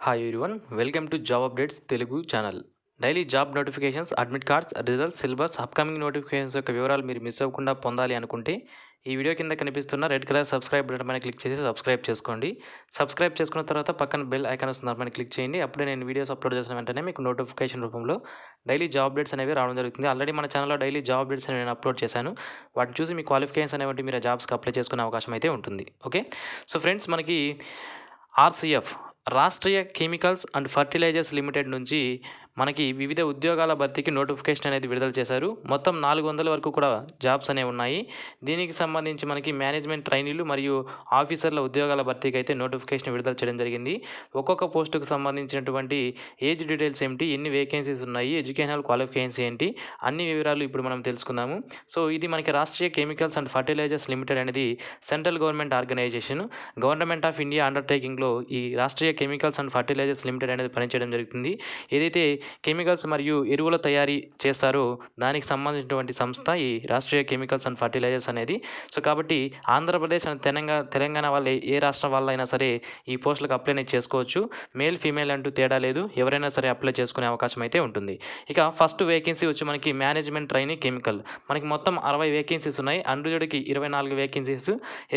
Hi everyone, welcome to job updates Telugu channel. Daily job notifications, admit cards, results, syllabus, upcoming notifications యొక్క వివరాలు మీరు miss అవ్వకుండా పొందాలి అనుకుంటే ఈ వీడియో కింద కనిపిస్తున్న రెడ్ కలర్ సబ్స్క్రైబ్ బటన్ పైన క్లిక్ చేసి సబ్స్క్రైబ్ చేసుకోండి. సబ్స్క్రైబ్ చేసుకున్న తర్వాత పక్కన బెల్ ఐకాన్ వస్తుంది, దానిపైన క్లిక్ చేయండి. అప్పుడే నేను వీడియోస్ అప్లోడ్ చేసిన వెంటనే మీకు నోటిఫికేషన్ రూపంలో డైలీ జాబ్ అప్డేట్స్ అనేవి రావడం జరుగుతుంది. ఆల్రెడీ మన ఛానల్లో డైలీ జాబ్ అప్డేట్స్ అనేవి నేను అప్లోడ్ చేశాను. వాటిని చూసి మీ క్వాలిఫికేషన్స్ అనేవి మీరు జాబ్స్కి అప్లై చేసుకునే అవకాశం అయితే ఉంటుంది. ఓకే, సో ఫ్రెండ్స్, మనకి RCF Rashtriya chemicals and fertilisers Limited నుంచి మనకి వివిధ ఉద్యోగాల భర్తీకి నోటిఫికేషన్ అనేది విడుదల చేశారు. మొత్తం 400 వరకు కూడా జాబ్స్ అనేవి ఉన్నాయి. దీనికి సంబంధించి మనకి మేనేజ్మెంట్ ట్రైనీలు మరియు ఆఫీసర్ల ఉద్యోగాల భర్తీకి అయితే నోటిఫికేషన్ విడుదల చేయడం జరిగింది. ఒక్కొక్క పోస్టుకు సంబంధించినటువంటి ఏజ్ డీటెయిల్స్ ఏమిటి, ఎన్ని వేకెన్సీస్ ఉన్నాయి, ఎడ్యుకేషనల్ క్వాలిఫికేషన్స్ ఏంటి, అన్ని వివరాలు ఇప్పుడు మనం తెలుసుకుందాము. సో ఇది మనకి Rashtriya chemicals and fertilisers limited అనేది central government organisation, government of India అండర్టేకింగ్లో ఈ Rashtriya chemicals and fertilisers limited అనేది పనిచేయడం జరుగుతుంది. ఏదైతే కెమికల్స్ మరియు ఎరువుల తయారీ చేస్తారో దానికి సంబంధించినటువంటి సంస్థ ఈ రాష్ట్రీయ కెమికల్స్ అండ్ ఫర్టిలైజర్స్ అనేది. సో కాబట్టి ఆంధ్రప్రదేశ్ అండ్ తెలంగాణ వాళ్ళ ఏ రాష్ట్రం వాళ్ళైనా సరే ఈ పోస్టులకు అప్లై చేసుకోవచ్చు. మేల్ ఫీమేల్ అంటూ తేడా లేదు, ఎవరైనా సరే అప్లై చేసుకునే అవకాశం అయితే ఉంటుంది. ఇక ఫస్ట్ వేకెన్సీ వచ్చి మనకి మేనేజ్మెంట్ ట్రైనీ కెమికల్. మనకి మొత్తం 60 వేకెన్సీస్ ఉన్నాయి. అన్రిజర్వ్డ్కి 24 వేకెన్సీస్,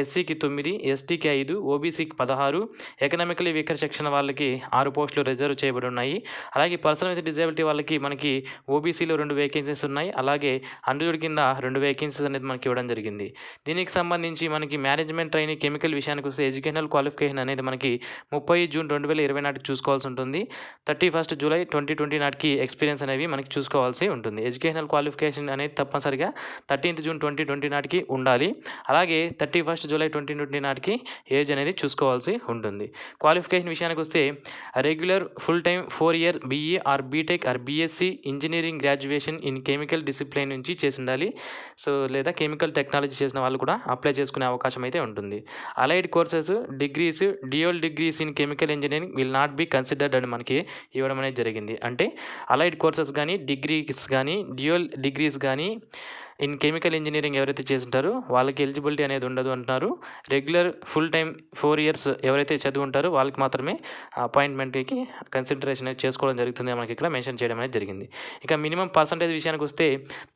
ఎస్సీకి 9, ఎస్టీకి 5, ఓబీసీకి 16, ఎకనామికలీ వీకర్ సెక్షన్ వాళ్ళకి 6 పోస్టులు రిజర్వ్ చేయబడి ఉన్నాయి. అలాగే పర్సన్ విత్ డిజేబిలిటీ వాళ్ళకి మనకి ఓబీసీలో 2 వేకెన్సీస్ ఉన్నాయి. అలాగే అన్రిజర్వ్డ్ కింద 2 వేకెన్సీస్ అనేది మనకి ఇవ్వడం జరిగింది. దీనికి సంబంధించి మనకి మేనేజ్మెంట్ ట్రైనీ కెమికల్ విషయానికి వస్తే ఎడ్యుకేషనల్ క్వాలిఫికేషన్ అనేది మనకి 30 జూన్ 2020 నాటికి చూసుకోవాల్సి ఉంటుంది. 31 జూలై 2020 నాటికి ఎక్స్పీరియన్స్ అనేవి మనకి చూసుకోవాల్సి ఉంటుంది. ఎడ్యుకేషనల్ క్వాలిఫికేషన్ అనేది తప్పనిసరిగా 13 జూన్ 2020 నాటికి ఉండాలి. అలాగే 31 జూలై 2020 నాటికి ఏజ్ అనేది చూసుకోవాల్సి ఉంటుంది. క్వాలిఫికేషన్ విషయానికి వస్తే regular full time 4 year BE or BTech or BSc engineering graduation in chemical discipline నుంచి చేసి ఉండాలి. సో లేదా కెమికల్ టెక్నాలజీ చేసిన వాళ్ళు కూడా అప్లై చేసుకునే అవకాశం అయితే ఉంటుంది. Allied courses, degrees, dual degrees in chemical engineering will not be considered అని మనకి ఇవ్వడం అనేది జరిగింది. అంటే అలైడ్ కోర్సెస్ కానీ, డిగ్రీస్ కానీ, డ్యూయల్ డిగ్రీస్ కానీ ఇన్ కెమికల్ ఇంజనీరింగ్ ఎవరైతే చేస్తుంటారో వాళ్ళకి ఎలిజిబిలిటీ అనేది ఉండదు అంటున్నారు. రెగ్యులర్ ఫుల్ టైం 4 ఇయర్స్ ఎవరైతే చదివి ఉంటారో వాళ్ళకి మాత్రమే అపాయింట్మెంట్కి కన్సిడరేషన్ చేసుకోవడం జరుగుతుంది మనకి ఇక్కడ మెన్షన్ చేయడం అనేది జరిగింది. ఇక మినిమం పర్సంటేజ్ విషయానికి వస్తే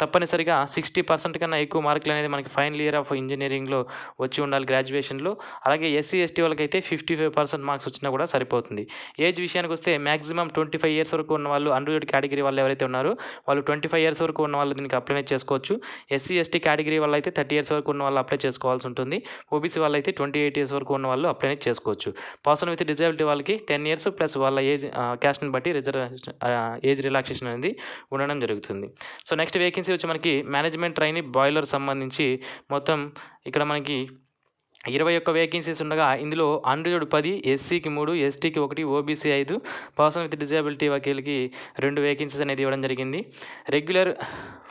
తప్పనిసరిగా 60% కన్నా ఎక్కువ మార్కులు అనేది మనకి ఫైనల్ ఇయర్ ఆఫ్ ఇంజనీరింగ్లో వచ్చి ఉండాలి గ్రాడ్యుయేషన్లో. అలాగే ఎస్సీ ఎస్టీ వాళ్ళకైతే 55% మార్క్స్ వచ్చినా కూడా సరిపోతుంది. ఏజ్ విషయానికి వస్తే మ్యాక్సిమం 25 ఇయర్స్ వరకు ఉన్న వాళ్ళు, అన్రిజర్వ్డ్ కేటగిరీ వాళ్ళు ఎవరైతే ఉన్నారో వాళ్ళు 25 ఇయర్స్ వరకు ఉన్న వాళ్ళు దీనికి అప్లై చేసుకోవచ్చు. ఎస్సీ ఎస్టీ కేటగిరీ వాళ్ళు అయితే 30 ఇయర్స్ వరకు ఉన్న వాళ్ళు అప్లై చేసుకోవాల్సి ఉంటుంది. ఓబీసీ వాళ్ళు అయితే 28 ఇయర్స్ వరకు ఉన్న వాళ్ళు అప్లై చేసుకోవచ్చు. పర్సన్ విత్ డిజేబిలిటీ వాళ్ళకి 10 ఇయర్స్ ప్లస్ వాళ్ళ ఏజ్ క్యాస్ట్ని బట్టి ఏజ్ రిలాక్సేషన్ అనేది ఉండడం జరుగుతుంది. సో నెక్స్ట్ వేకెన్సీ వచ్చి మనకి మేనేజ్మెంట్ ట్రైనీ బాయిలర్ సంబంధించి మొత్తం ఇక్కడ మనకి 21 వేకెన్సీస్ ఉండగా ఇందులో అన్రిజర్వ్డ్ 10, ఎస్సీకి 3, ఎస్టీకి 1, ఓబీసీ 5, పర్సన్ విత్ డిజేబిలిటీ వకీల్కి 2 వేకెన్సీస్ అనేది ఇవ్వడం జరిగింది. Regular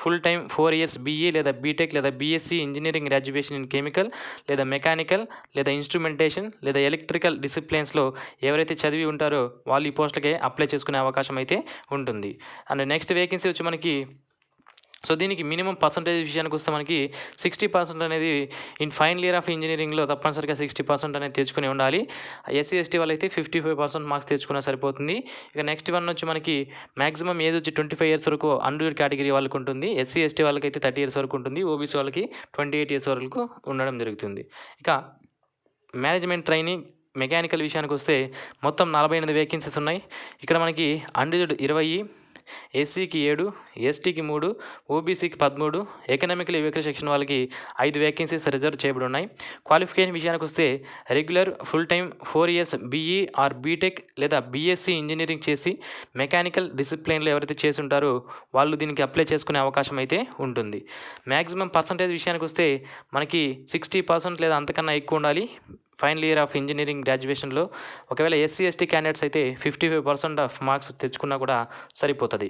full time 4 years BE లేదా బీటెక్ లేదా BSc engineering graduation in chemical లేదా మెకానికల్ లేదా ఇన్స్ట్రుమెంటేషన్ లేదా ఎలక్ట్రికల్ డిసిప్లిన్స్లో ఎవరైతే చదివి ఉంటారో వాళ్ళు ఈ పోస్టులకే అప్లై చేసుకునే అవకాశం అయితే ఉంటుంది. అండ్ నెక్స్ట్ వేకెన్సీ వచ్చి మనకి సో దీనికి మినిమం పర్సంటేజ్ విషయానికి వస్తే మనకి 60% అనేది ఇన్ ఫైనల్ ఇయర్ ఆఫ్ ఇంజనీరింగ్లో తప్పనిసరిగా 60% అనేది తెచ్చుకుని ఉండాలి. ఎస్సీ ఎస్టీ వాళ్ళైతే 55% మార్క్స్ తెచ్చుకున్నా సరిపోతుంది. ఇక నెక్స్ట్ వన్ వచ్చి మనకి మ్యాక్సిమం ఏజ్ వచ్చి 25 ఇయర్స్ వరకు అన్రిజర్వ్డ్ కేటగిరీ వాళ్ళకి ఉంటుంది. ఎస్సీ ఎస్టీ వాళ్ళకైతే 30 ఇయర్స్ వరకు ఉంటుంది. ఓబీసీ వాళ్ళకి 28 ఇయర్స్ వరకు ఉండడం జరుగుతుంది. ఇక మేనేజ్మెంట్ ట్రైనింగ్ మెకానికల్ విషయానికి వస్తే మొత్తం 48 వేకెన్సీస్ ఉన్నాయి. ఇక్కడ మనకి అన్రిజర్వ్డ్ 20, ఎస్సీకి 7, ఎస్టీకి 3, ఓబీసీకి 13, ఎకనామికల్ వీకర్ సెక్షన్ వాళ్ళకి 5 వేకెన్సీస్ రిజర్వ్ చేయబడి ఉన్నాయి. క్వాలిఫికేషన్ విషయానికి వస్తే regular full time 4 years BE or BTech లేదా బీఎస్సీ ఇంజనీరింగ్ చేసి మెకానికల్ డిసిప్లిన్లో ఎవరైతే చేసి ఉంటారో వాళ్ళు దీనికి అప్లై చేసుకునే అవకాశం అయితే ఉంటుంది. మ్యాక్సిమం పర్సంటేజ్ విషయానికి వస్తే మనకి 60% లేదా అంతకన్నా ఎక్కువ ఉండాలి ఫైనల్ ఇయర్ ఆఫ్ ఇంజనీరింగ్ గ్రాడ్యుయేషన్లో. ఒకవేళ ఎస్సీ ఎస్టీ క్యాండిడేట్స్ అయితే 55% ఆఫ్ మార్క్స్ తెచ్చుకున్నా కూడా సరిపోతుంది.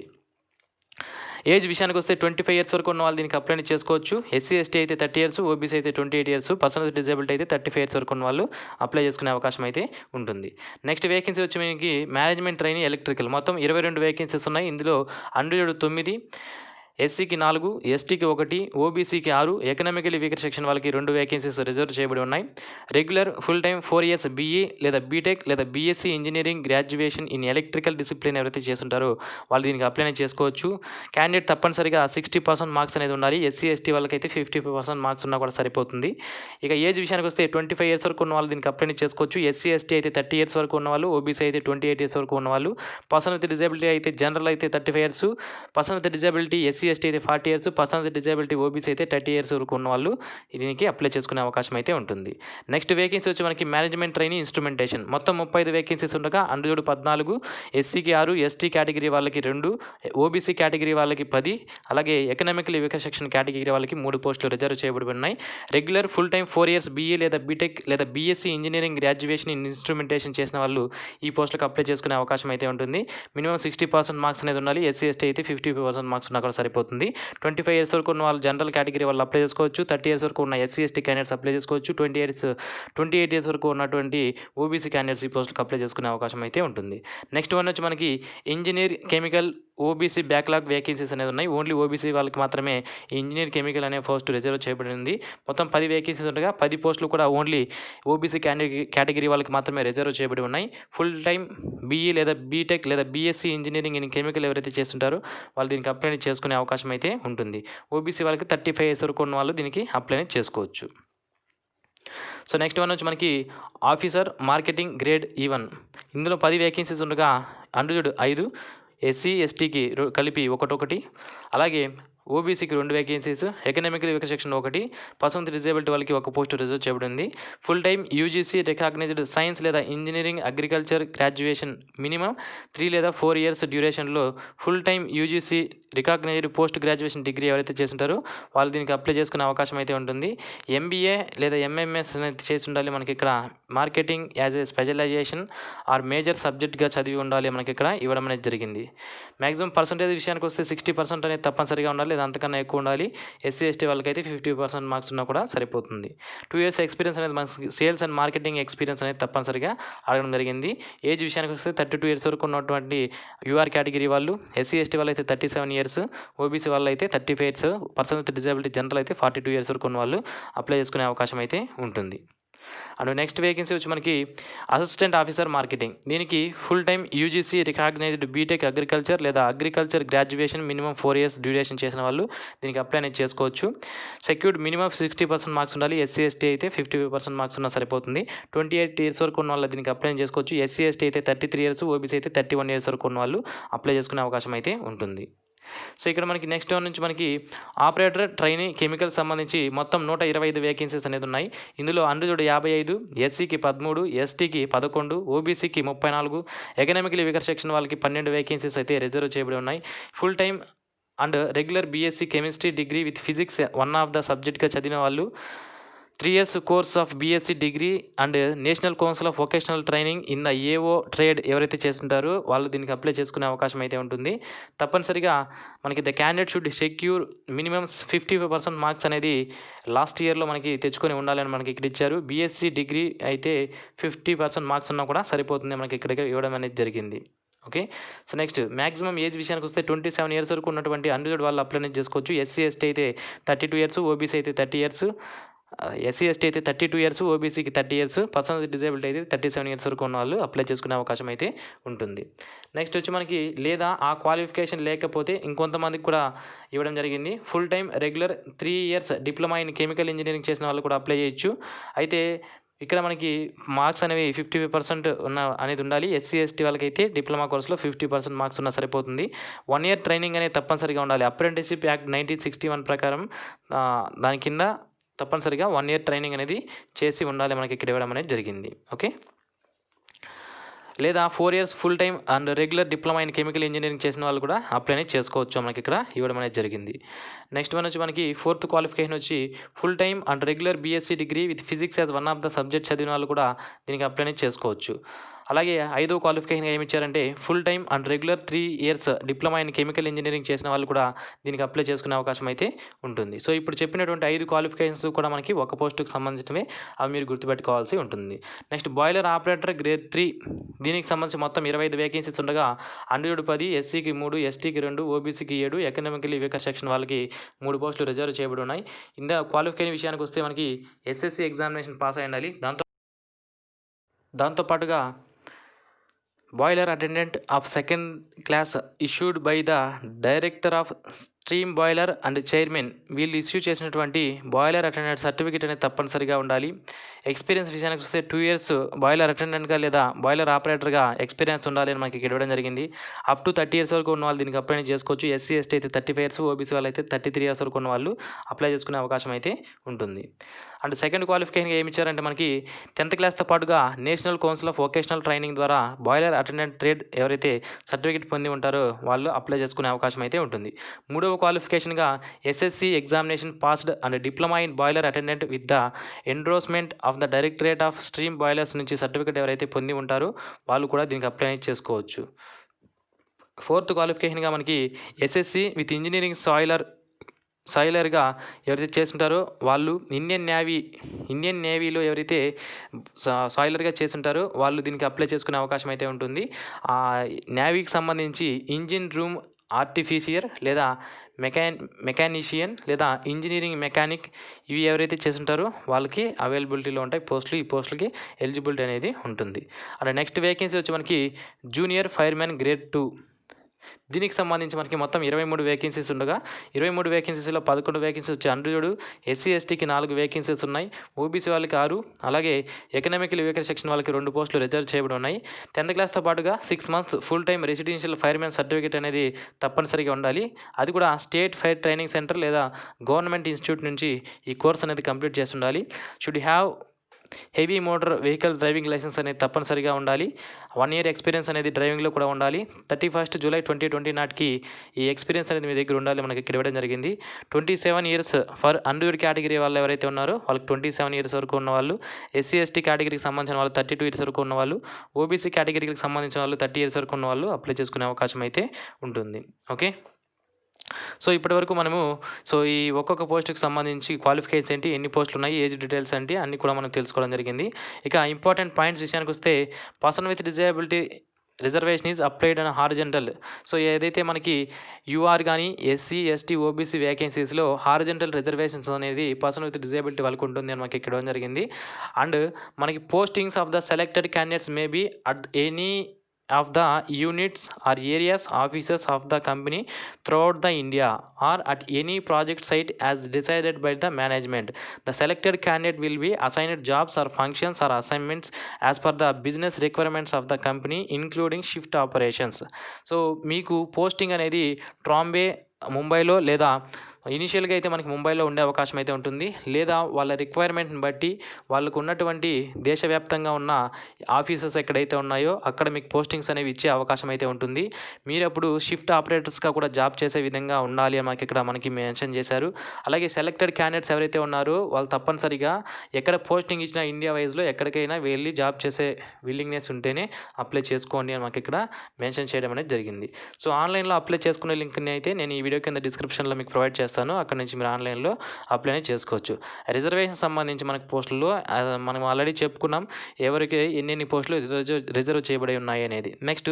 ఏజ్ విషయానికి వస్తే 25 ఇయర్స్ వరకు ఉన్న వాళ్ళు దీనికి అప్లై చేసుకోవచ్చు. ఎస్సీ ఎస్టీ అయితే 30 ఇయర్స్, ఓబీసీ అయితే 28 ఇయర్స్, పర్సన్ విత్ డిజేబిలిటీ అయితే 35 ఇయర్స్ వరకు ఉన్న వాళ్ళు అప్లై చేసుకునే అవకాశం అయితే ఉంటుంది. నెక్స్ట్ వేకెన్సీ వచ్చి మనకి మేనేజ్మెంట్ ట్రైనీ ఎలక్ట్రికల్ మొత్తం 22 వేకెన్సీస్ ఉన్నాయి. ఇందులో అన్రిజర్వ్డ్ 9, ఎస్సీకి 4, ఎస్టీకి 1, ఓబీసీకి 6, ఎకనామికలీ వీకర్ సెక్షన్ వాళ్ళకి 2 వేకెన్సీస్ రిజర్వ్ చేయబడి ఉన్నాయి. Regular full time 4 years BE లేదా బీటెక్ లేదా BSc engineering graduation in electrical discipline ఎవరైతే చేస్తుంటారో వాళ్ళు దీనికి అప్లై చేసుకోవచ్చు. క్యాండిడేట్ తప్పనిసరిగా 60% మార్క్స్ అనేది ఉండాలి. ఎస్సీ ఎస్టీ వాళ్ళకైతే 55% మార్క్స్ ఉన్నా కూడా సరిపోతుంది. ఇక ఏజ్ విషయానికి వస్తే 25 ఇయర్స్ వరకు ఉన్న వాళ్ళు దీనికి అప్లై చేసుకోవచ్చు. ఎస్సీ ఎస్టీ అయితే 30 ఇయర్స్ వరకు ఉన్నవాళ్ళు, ఓబీసీ అయితే 28 ఇయర్స్ వరకు ఉన్నవాళ్ళు, పర్సన్ విత్ డిజబిలిటీ అయితే జనరల్ అయితే 35 years, person with disability SC ST అయితే 40 years, person with disability OBC అయితే 30 ఇయర్స్ వరకు ఉన్న వాళ్ళు దీనికి అప్లై చేసుకునే అవకాశం అయితే ఉంటుంది. నెక్స్ట్ వేకెన్సీ వచ్చి మనకి మేనేజ్మెంట్ ట్రైనింగ్ ఇన్స్ట్రుమెంటేషన్ మొత్తం 35 వేకెన్సీస్ ఉండగా అందులో 14, ఎస్సీకి 6, ఎస్టీ కేటగిరీ వాళ్ళకి 2, ఓబీసీ కేటగిరీ వాళ్ళకి 10, అలాగే ఎకనామికల్ వీకర్ సెక్షన్ కేటగిరీ వాళ్ళకి 3 పోస్టులు రిజర్వ్ చేయబడి ఉన్నాయి. Regular full time 4 years BE లేదా బీటెక్ లేదా BSc engineering graduation in instrumentation చేసిన వాళ్ళు ఈ పోస్టులకు అప్లై చేసుకునే అవకాశం అయితే ఉంటుంది. మినిమం 60% మార్క్స్ అనేది ఉండాలి. ఎస్సీ ఎస్టీ అయితే 55% మార్క్స్ ఉన్నా కూడా సరిపోతుంది. 25 ఇయర్స్ వరకు ఉన్న వాళ్ళు జనరల్ కేటగిరీ వాళ్ళు అప్లై చేసుకోవచ్చు. 30 ఇయర్స్ వరకు ఉన్న ఎస్సీ ఎస్టీ క్యాండిడేట్స్ అప్లై చేసుకోవచ్చు. 28 ఇయర్స్ వరకు ఉన్నటువంటి ఓబీసీ క్యాండిడేట్స్ ఈ పోస్టులకు అప్లై చేసుకునే అవకాశం అయితే ఉంటుంది. నెక్స్ట్ వన్ వచ్చి మనకి engineer chemical OBC backlog vacancies అనేది ఉన్నాయి. ఓన్లీ ఓబీసీ వాళ్ళకి మాత్రమే ఈ ఇంజనీర్ కెమికల్ అనే పోస్ట్ రిజర్వ్ చేయబడింది. మొత్తం 10 వేకెన్సీస్ ఉండగా 10 పోస్టులు కూడా ఓన్లీ ఓబీసీ కేటగిరీ వాళ్ళకి మాత్రమే రిజర్వ్ చేయబడి ఉన్నాయి. ఫుల్ టైం బీఈ లేదా బీటెక్ లేదా బీఎస్సీ ఇంజనీరింగ్ ఇన్ కెమికల్ ఎవరైతే చేస్తుంటారో వాళ్ళు దీనికి అప్లై చేసుకునే అవకాశం అయితే ఉంటుంది. ఓబీసీ వాళ్ళకి 35 ఇయర్స్ వరకు ఉన్న వాళ్ళు దీనికి అప్లై చేసుకోవచ్చు. సో నెక్స్ట్ వన్ వచ్చి మనకి ఆఫీసర్ మార్కెటింగ్ గ్రేడ్ E1. ఇందులో 10 వేకెన్సీస్ ఉండగా అందులో 5, ఎస్సీ ఎస్టీకి కలిపి 1, అలాగే ఓబీసీకి 2 vacancies, economical weaker section 1, person with disability వాళ్ళకి 1 పోస్ట్ రిజర్వ్ చేయబడింది. Full time UGC recognised science లేదా ఇంజనీరింగ్ అగ్రికల్చర్ గ్రాడ్యుయేషన్ మినిమం 3 లేదా 4 ఇయర్స్ డ్యూరేషన్లో full time UGC recognised post graduation degree ఎవరైతే చేస్తుంటారో వాళ్ళు దీనికి అప్లై చేసుకునే అవకాశం అయితే ఉంటుంది. ఎంబీఏ లేదా ఎంఎంఎస్ అనేది చేసి ఉండాలి. మనకి ఇక్కడ marketing as a specialisation or major సబ్జెక్ట్గా చదివి ఉండాలి. మనకి ఇక్కడ ఇవ్వడం అనేది జరిగింది. మ్యాక్సిమం పర్సంటేజ్ విషయానికి వస్తే 60% అనేది తప్పనిసరిగా ఉండాలి, లేదా అంతకన్నా ఎక్కువ ఉండాలి. ఎస్సీ ఎస్టీ వాళ్ళకైతే 50% మార్క్స్ ఉన్నా కూడా సరిపోతుంది. 2 ఇయర్స్ ఎక్స్పీరియన్స్ అనేది మనకి సేల్స్ అండ్ మార్కెటింగ్ ఎక్స్పీరియన్స్ అనేది తప్పనిసరిగా అడగడం జరిగింది. ఏజ్ విషయానికి వస్తే 32 ఇయర్స్ వరకు ఉన్నటువంటి యూఆర్ కేటగిరీ వాళ్ళు, ఎస్సీ ఎస్టీ వాళ్ళు అయితే 37 ఇయర్స్, ఓబీసీ వాళ్ళు అయితే 35 years, person with disability general అయితే 42 ఇయర్స్ వరకు ఉన్న వాళ్ళు అప్లై చేసుకునే అవకాశం అయితే ఉంటుంది. అండ్ నెక్స్ట్ వేకెన్సీ వచ్చి మనకి అసిస్టెంట్ ఆఫీసర్ మార్కెటింగ్. దీనికి full time UGC recognised BTech agriculture లేదా agriculture graduation minimum 4 years duration చేసిన వాళ్ళు దీనికి అప్లై అనేది చేసుకోవచ్చు. సెక్యూర్డ్ మినిమం 60% మార్క్స్ ఉండాలి. ఎస్సీ ఎస్టీ అయితే 55% మార్క్స్ ఉన్నా సరిపోతుంది. 28 ఇయర్స్ వరకు ఉన్న వాళ్ళు దీనికి అప్లై చేసుకోవచ్చు. ఎస్సీ ఎస్టీ అయితే 33 ఇయర్స్, ఓబీసీ అయితే 31 ఇయర్స్ వరకు ఉన్న వాళ్ళు అప్లై చేసుకునే అవకాశం అయితే ఉంటుంది. సో ఇక్కడ మనకి నెక్స్ట్ వన్ నుంచి మనకి ఆపరేటర్ ట్రైనీ కెమికల్ సంబంధించి మొత్తం 125 వేకెన్సీస్ అనేది ఉన్నాయి. ఇందులో అందులో 55, ఎస్సీకి 13, ఎస్టీకి 11, ఓబీసీకి 34, ఎకనామికల్ వీకర్ సెక్షన్ వాళ్ళకి 12 వేకెన్సీస్ అయితే రిజర్వ్ చేయబడి ఉన్నాయి. Full time and regular BSc chemistry degree with physics one of the సబ్జెక్ట్గా చదివిన వాళ్ళు, 3 years course of BSc degree and national council of vocational training in the AO trade ఎవరైతే చేస్తుంటారో వాళ్ళు దీనికి అప్లై చేసుకునే అవకాశం అయితే ఉంటుంది. తప్పనిసరిగా మనకి the candidate should secure minimum 55% marks అనేది లాస్ట్ ఇయర్లో మనకి తెచ్చుకొని ఉండాలని మనకి ఇక్కడ ఇచ్చారు. బీఎస్సీ డిగ్రీ అయితే 50% మార్క్స్ ఉన్నా కూడా సరిపోతుంది, మనకి ఇక్కడ ఇవ్వడం అనేది జరిగింది. Okay. So next maximum age విషయానికి వస్తే 27 ఇయర్స్ వరకు ఉన్నటువంటి అన్రిజర్వ్డ్ వాళ్ళు అప్లై చేసుకోవచ్చు. ఎస్సీ ఎస్టీ అయితే 32 ఇయర్స్, ఓబీసీ అయితే 30 ఇయర్స్, ఎస్సీ ఎస్టీ అయితే 32 ఇయర్స్, ఓబీసీకి 30 ఇయర్స్, పర్సన్ విత్ డిజేబిలిటీ అయితే 37 ఇయర్స్ వరకు ఉన్న వాళ్ళు అప్లై చేసుకునే అవకాశం అయితే ఉంటుంది. నెక్స్ట్ వచ్చి మనకి లేదా ఆ క్వాలిఫికేషన్ లేకపోతే ఇంకొంతమందికి కూడా ఇవ్వడం జరిగింది. Full time regular 3 years diploma in chemical engineering చేసిన వాళ్ళు కూడా అప్లై చేయొచ్చు. అయితే ఇక్కడ మనకి మార్క్స్ అనేవి 55% ఉన్న అనేది ఉండాలి. ఎస్సీ ఎస్టీ వాళ్ళకైతే డిప్లొమా కోర్సులో 50% మార్క్స్ ఉన్నా సరిపోతుంది. 1 ఇయర్ ట్రైనింగ్ అనేది తప్పనిసరిగా ఉండాలి. అప్రెంటిస్షిప్ యాక్ట్ 1961 ప్రకారం దాని కింద తప్పనిసరిగా 1 ఇయర్ ట్రైనింగ్ అనేది చేసి ఉండాలి, మనకి ఇక్కడ ఇవ్వడం అనేది జరిగింది. ఓకే. లేదా 4 years full time and regular diploma in chemical engineering చేసిన వాళ్ళు కూడా అప్లై అనేది చేసుకోవచ్చు, మనకి ఇక్కడ ఇవ్వడం అనేది జరిగింది. నెక్స్ట్ వన్ వచ్చి మనకి 4th క్వాలిఫికేషన్ వచ్చి full time and regular BSc degree with physics as one of the subject చదివిన వాళ్ళు కూడా దీనికి అప్లై అనేది చేసుకోవచ్చు. అలాగే 5వ క్వాలిఫికేషన్గా ఏమి ఇచ్చారంటే full time and regular 3 years diploma in chemical engineering చేసిన వాళ్ళు కూడా దీనికి అప్లై చేసుకునే అవకాశం అయితే ఉంటుంది. సో ఇప్పుడు చెప్పినటువంటి 5 క్వాలిఫికేషన్స్ కూడా మనకి ఒక పోస్టుకు సంబంధించినవే, అవి మీరు గుర్తుపెట్టుకోవాల్సి ఉంటుంది. నెక్స్ట్ బాయిలర్ ఆపరేటర్ గ్రేడ్ 3, దీనికి సంబంధించి మొత్తం 25 వేకెన్సీస్ ఉండగా అన్రిజర్వ్డ్ 10, ఎస్సీకి 3, ఎస్టీకి 2, ఓబీసీకి 7, ఎకనామికలీ వీకర్ సెక్షన్ వాళ్ళకి 3 పోస్టులు రిజర్వ్ చేయబడి ఉన్నాయి. ఇందా క్వాలిఫికేషన్ విషయానికి వస్తే మనకి ఎస్ఎస్సి ఎగ్జామినేషన్ పాస్ అయి ఉండాలి. దాంతోపాటుగా boiler attendant of second class issued by the director of stream boiler and chairman, వీళ్ళు ఇష్యూ చేసినటువంటి బాయిలర్ అటెండెంట్ సర్టిఫికేట్ అనేది తప్పనిసరిగా ఉండాలి. ఎక్స్పీరియన్స్ విషయానికి వస్తే 2 ఇయర్స్ బాయిలర్ అటెండెంట్గా లేదా బాయిలర్ ఆపరేటర్గా ఎక్స్పీరియన్స్ ఉండాలి అని మనకి ఇక్కడ ఇవ్వడం జరిగింది. అప్ టు 30 ఇయర్స్ వరకు ఉన్న వాళ్ళు దీనికి అప్లై చేసుకోవచ్చు. ఎస్సీ ఎస్టీ అయితే 35 ఇయర్స్, ఓబీసీ వాళ్ళు అయితే 33 ఇయర్స్ వరకు ఉన్న వాళ్ళు అప్లై చేసుకునే అవకాశం అయితే ఉంటుంది. అండ్ సెకండ్ క్వాలిఫికేషన్గా ఏమి ఇచ్చారంటే మనకి 10th క్లాస్తో పాటుగా national council of vocational training ద్వారా బాయిలర్ అటెండెంట్ ట్రేడ్ ఎవరైతే సర్టిఫికేట్ పొంది ఉంటారో వాళ్ళు అప్లై చేసుకునే అవకాశం అయితే ఉంటుంది. 3వ క్వాలిఫికేషన్గా SSC examination passed and diploma in boiler attendant with the endorsement of the directorate of steam boilers నుంచి సర్టిఫికేట్ ఎవరైతే పొంది ఉంటారో వాళ్ళు కూడా దీనికి అప్లై చేసుకోవచ్చు. 4th క్వాలిఫికేషన్గా మనకి ఎస్ఎస్సి విత్ ఇంజనీరింగ్ సాయిలర్గా ఎవరైతే చేస్తుంటారో వాళ్ళు ఇండియన్ నేవీలో ఎవరైతే సాయిలర్గా చేస్తుంటారో వాళ్ళు దీనికి అప్లై చేసుకునే అవకాశం అయితే ఉంటుంది. ఆ నేవీకి సంబంధించి ఇంజిన్ రూమ్ ఆర్టిఫిషియర్ లేదా మెకానిషియన్ లేదా ఇంజనీరింగ్ మెకానిక్, ఇవి ఎవరైతే చేస్తుంటారో వాళ్ళకి అవైలబిలిటీలో ఉంటాయి పోస్టులు. ఈ పోస్టులకి ఎలిజిబిలిటీ అనేది ఉంటుంది. అండ్ నెక్స్ట్ వేకెన్సీ వచ్చి మనకి జూనియర్ ఫైర్మెన్ గ్రేడ్ 2, దీనికి సంబంధించి మనకి మొత్తం 23 వేకెన్సీస్ ఉండగా 23 వేకెన్సీస్లో 11 వేకెన్సీస్ వచ్చి అన్రిజర్వ్డ్, ఎస్సీ ఎస్టీకి 4 వేకెన్సీస్ ఉన్నాయి, ఓబీసీ వాళ్ళకి 6, అలాగే ఎకనామికల్ వీకర్ సెక్షన్ వాళ్ళకి 2 పోస్టులు రిజర్వ్ చేయబడి ఉన్నాయి. 10th క్లాస్తో పాటుగా 6 months full time residential firemen certificate అనేది తప్పనిసరిగా ఉండాలి. అది కూడా స్టేట్ ఫైర్ ట్రైనింగ్ సెంటర్ లేదా గవర్నమెంట్ ఇన్స్టిట్యూట్ నుంచి ఈ కోర్స్ అనేది కంప్లీట్ చేసి ఉండాలి. Should have heavy motor vehicle driving licence అనేది తప్పనిసరిగా ఉండాలి. 1 year ఎక్స్పీరియన్స్ అనేది డ్రైవింగ్లో కూడా ఉండాలి. 31st July 2020 నాటికి ఈ ఎక్స్పీరియన్స్ అనేది మీ దగ్గర ఉండాలి మనకి ఇక్కడ ఇవ్వడం జరిగింది. 27 years ఫర్ అన్రిజర్వ్డ్ కేటగిరీ వాళ్ళు ఎవరైతే ఉన్నారో వాళ్ళకి 27 years వరకు ఉన్న వాళ్ళు, ఎస్సీ ఎస్టీ కేటగిరీకి సంబంధించిన వాళ్ళు 32 years వరకు ఉన్న వాళ్ళు, ఓబీసీ కేటగిరీకి సంబంధించిన వాళ్ళు 30 years వరకు ఉన్న వాళ్ళు అప్లై చేసుకునే అవకాశం అయితే ఉంటుంది. ఓకే, సో ఇప్పటివరకు మనము ఈ ఒక్కొక్క పోస్టుకి సంబంధించి క్వాలిఫికేషన్స్ ఏంటి, ఎన్ని పోస్టులు ఉన్నాయి, ఏజ్ డీటెయిల్స్ ఏంటి అన్నీ కూడా మనం తెలుసుకోవడం జరిగింది. ఇక ఇంపార్టెంట్ పాయింట్స్ విషయానికి వస్తే person with disability reservation is applied and horizontal. So ఏదైతే మనకి యూఆర్ కానీ ఎస్సీ ఎస్టీ ఓబీసీ వేకెన్సీస్లో హారిజెంటల్ రిజర్వేషన్స్ అనేది పర్సన్ విత్ డిజేబిలిటీ వాళ్ళకు ఉంటుంది అని మనకి ఇక్కడ జరిగింది. అండ్ మనకి postings of the selected candidates may be at any of the units or areas offices of the company throughout the India or at any project site as decided by the management. The selected candidate will be assigned jobs or functions or assignments as per the business requirements of the company including shift operations. So మీకు posting అనేది ట్రాంబే ముంబైలో లేదా ఇనిషియల్గా అయితే మనకి ముంబైలో ఉండే అవకాశం అయితే ఉంటుంది, లేదా వాళ్ళ రిక్వైర్మెంట్ని బట్టి వాళ్ళకు ఉన్నటువంటి దేశవ్యాప్తంగా ఉన్న ఆఫీసెస్ ఎక్కడైతే ఉన్నాయో అక్కడ మీకు పోస్టింగ్స్ అనేవి ఇచ్చే అవకాశం అయితే ఉంటుంది. మీరు అప్పుడు షిఫ్ట్ ఆపరేటర్స్గా కూడా జాబ్ చేసే విధంగా ఉండాలి అని మనకి మెన్షన్ చేశారు. అలాగే సెలెక్టెడ్ క్యాండిడేట్స్ ఎవరైతే ఉన్నారో వాళ్ళు తప్పనిసరిగా ఎక్కడ పోస్టింగ్ ఇచ్చినా ఇండియా వైజ్లో ఎక్కడికైనా వెళ్ళి జాబ్ చేసే విల్లింగ్నెస్ ఉంటేనే అప్లై చేసుకోండి అని మనకి ఇక్కడ మెన్షన్ చేయడం అనేది జరిగింది. సో ఆన్లైన్లో అప్లై చేసుకునే లింక్ని అయితే నేను ఈ వీడియో కింద డిస్క్రిప్షన్లో మీకు ప్రొవైడ్ చేస్తాను. అక్కడ నుంచి మీరు ఆన్లైన్లో అప్లై చేసుకోవచ్చు. రిజర్వేషన్ సంబంధించి మనకి పోస్టుల్లో మనం ఆల్రెడీ చెప్పుకున్నాం ఎవరికి ఎన్ని పోస్టులు రిజర్వ్ చేయబడి ఉన్నాయి అనేది. Next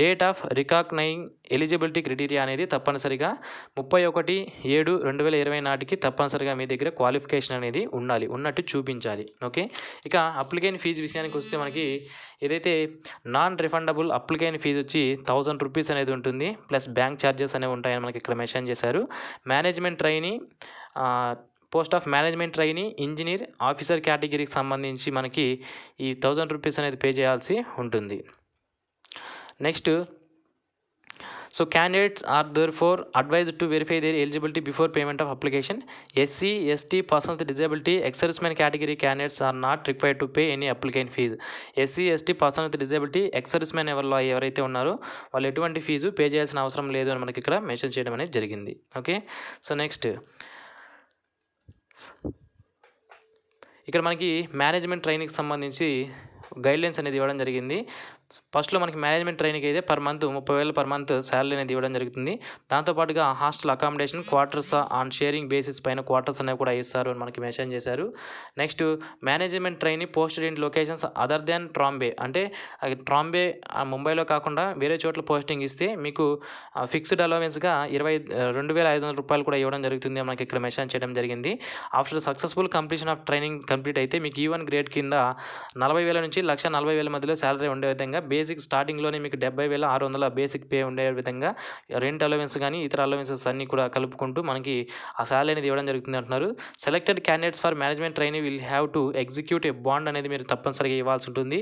date of recognising eligibility criteria అనేది తప్పనిసరిగా 31/7/2020 నాటికి తప్పనిసరిగా మీ దగ్గర క్వాలిఫికేషన్ అనేది ఉన్నట్టు చూపించాలి. ఓకే, ఇక అప్లికేషన్ ఫీజు విషయానికి వస్తే మనకి ఏదైతే నాన్ రిఫండబుల్ అప్లికేషన్ ఫీజు వచ్చి 1000 రూపీస్ అనేది ఉంటుంది, ప్లస్ బ్యాంక్ ఛార్జెస్ అనేవి ఉంటాయని మనకి ఇక్కడ మెన్షన్ చేశారు. Management trainee, post of management trainee, engineer, officer కేటగిరీకి సంబంధించి మనకి ఈ 1000 రూపీస్ అనేది పే చేయాల్సి ఉంటుంది. Next so candidates are therefore advised to verify their eligibility before payment of application. SC, ST, persons with disability, ex-serviceman category candidates are not required to pay any application fees. SC, ST, persons with disability, ex-serviceman ఎవరైతే ఉన్నారో వాళ్ళు ఎటువంటి fee pay చేయాల్సిన అవసరం లేదు అని మనకి ఇక్కడ మెన్షన్ చేయడం అనేది జరిగింది. ఓకే, సో నెక్స్ట్ ఇక్కడ మనకి మేనేజ్మెంట్ ట్రైనింగ్కి సంబంధించి గైడ్లైన్స్ అనేది ఇవ్వడం జరిగింది. ఫస్ట్లో మనకి మేనేజ్మెంట్ ట్రైనింగ్ అయితే per month 30,000 per month salary అనేది ఇవ్వడం జరుగుతుంది. దాంతోపాటుగా hostel accommodation quarters on sharing basis పైన క్వార్టర్స్ అనేవి కూడా ఇస్తారు అని మనకి మెన్షన్ చేశారు. Next management trainee posted in locations other than Trombay, అంటే ట్రాంబే ముంబైలో కాకుండా వేరే చోట్ల పోస్టింగ్ ఇస్తే మీకు ఫిక్స్డ్ అలవెన్స్గా 2,500 రూపాయలు కూడా ఇవ్వడం జరుగుతుంది మనకి ఇక్కడ మెన్షన్ చేయడం జరిగింది. After successful completion of training complete అయితే మీకు E1 గ్రేడ్ కింద 40,000 నుంచి 1,40,000 మధ్యలో శాలరీ ఉండే విధంగా బేసిక్ స్టార్టింగ్లోనే మీకు 70,600 బేసిక్ పే ఉండే విధంగా రెంట్ అలవెన్స్ కానీ ఇతర అలవెన్సెస్ అన్నీ కూడా కలుపుకుంటూ మనకి ఆ శాలరీ అనేది ఇవ్వడం జరుగుతుంది అంటున్నారు. Selected candidates for management trainee will have to execute A bond అనేది మీరు తప్పనిసరిగా ఇవ్వాల్సి ఉంటుంది.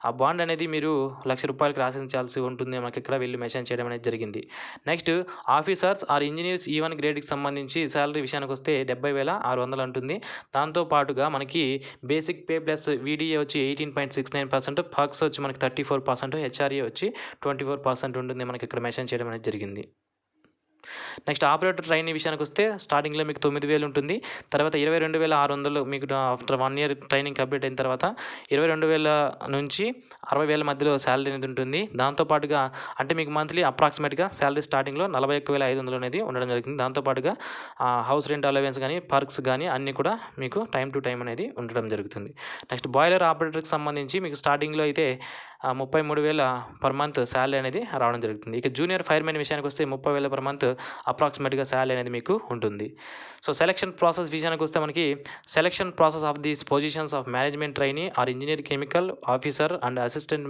ఆ బాండ్ అనేది మీరు ₹1,00,000 రాసించాల్సి ఉంటుంది మనకి ఇక్కడ వీళ్ళు మెన్షన్ చేయడం అనేది జరిగింది. Next officers or engineers E1 గ్రేడ్కి సంబంధించి శాలరీ విషయానికి వస్తే 70,600 ఉంటుంది. దాంతోపాటుగా మనకి బేసిక్ పే ప్లస్ VDA వచ్చి 18.69%, పర్క్స్ వచ్చి మనకి 34%, HRA వచ్చి 24% ఉంటుంది మనకి ఇక్కడ మెన్షన్ చేయడం అనేది జరిగింది. నెక్స్ట్ ఆపరేటర్ ట్రైనీ విషయానికి వస్తే స్టార్టింగ్లో మీకు 9,000 ఉంటుంది. తర్వాత 22,600 మీకు ఆఫ్టర్ 1 ఇయర్ ట్రైనింగ్ కంప్లీట్ అయిన తర్వాత 22,000 నుంచి 60,000 మధ్యలో శాలరీ అనేది ఉంటుంది. దాంతోపాటుగా అంటే మీకు మంత్లీ అప్రాక్సిమేట్గా శాలరీ స్టార్టింగ్లో 41,500 అనేది ఉండడం జరుగుతుంది. దాంతోపాటుగా హౌస్ రెంట్ అలవెన్స్ కానీ పర్క్స్ కానీ అన్నీ కూడా మీకు టైం టు టైం అనేది ఉండడం జరుగుతుంది. నెక్స్ట్ బాయిలర్ ఆపరేటర్కి సంబంధించి మీకు స్టార్టింగ్లో అయితే 33,000 పర్ మంత్ శాలరీ అనేది రావడం జరుగుతుంది. ఇక జూనియర్ ఫైర్మెన్ విషయానికి వస్తే 30,000 పర్ మంత్ అప్రాక్సిమేట్గా శాలరీ అనేది మీకు ఉంటుంది. సో సెలక్షన్ ప్రాసెస్ విషయానికి వస్తే మనకి selection process of these positions of management trainee are engineer chemical officer and assistant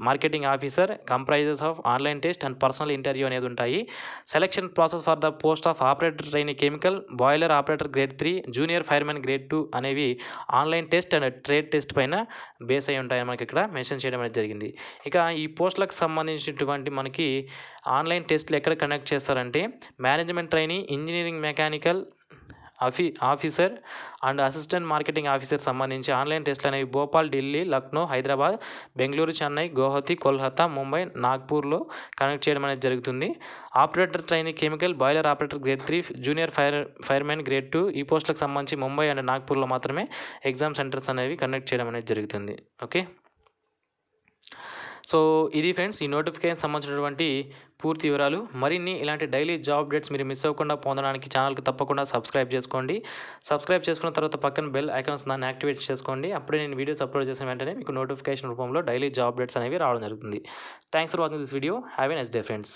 marketing officer comprises of online test and personal interview అనేది ఉంటాయి. Selection process for the post of operator trainee chemical, boiler operator grade 3, junior firemen grade 2 అనేవి online test and trade test పైన base అయి ఉంటాయి మనకి ఇక్కడ mention చేయడం అనేది జరిగింది. ఇక ఈ పోస్టులకు సంబంధించినటువంటి మనకి ఆన్లైన్ టెస్ట్లు ఎక్కడ కండక్ట్ చేస్తారంటే management trainee, engineering mechanical officer and assistant marketing officer సంబంధించి ఆన్లైన్ టెస్ట్లు అనేవి భోపాల్, ఢిల్లీ, లక్నో, హైదరాబాద్, బెంగళూరు, చెన్నై, గౌహతి, కోల్కతా, ముంబై, నాగ్పూర్లో కండక్ట్ చేయడం అనేది జరుగుతుంది. Operator trainee chemical, boiler operator grade 3, junior firemen grade 2 ఈ పోస్టులకు సంబంధించి ముంబై అండ్ నాగ్పూర్లో మాత్రమే ఎగ్జామ్ సెంటర్స్ అనేవి కండక్ట్ చేయడం అనేది జరుగుతుంది. ఓకే, సో ఇది ఫ్రెండ్స్ ఈ నోటిఫికేషన్ సంబంధించినటువంటి పూర్తి వివరాలు. మరిన్ని ఇలాంటి డైలీ జాబ్ అప్డేట్స్ మీరు మిస్ అవ్వకుండా పొందడానికి ఛానల్కి తప్పకుండా సబ్స్క్రైబ్ చేసుకోండి. సబ్స్క్రైబ్ చేసుకున్న తర్వాత పక్కన బెల్ ఐకాన్స్ దాన్ని యాక్టివేట్ చేసుకోండి. అప్పుడే నేను వీడియోస్ అప్లోడ్ చేసిన వెంటనే మీకు నోటిఫికేషన్ రూపంలో డైలీ జాబ్ అప్డేట్స్ అనేవి రావడం జరుగుతుంది. Thanks for watching this video. Have a nice day friends.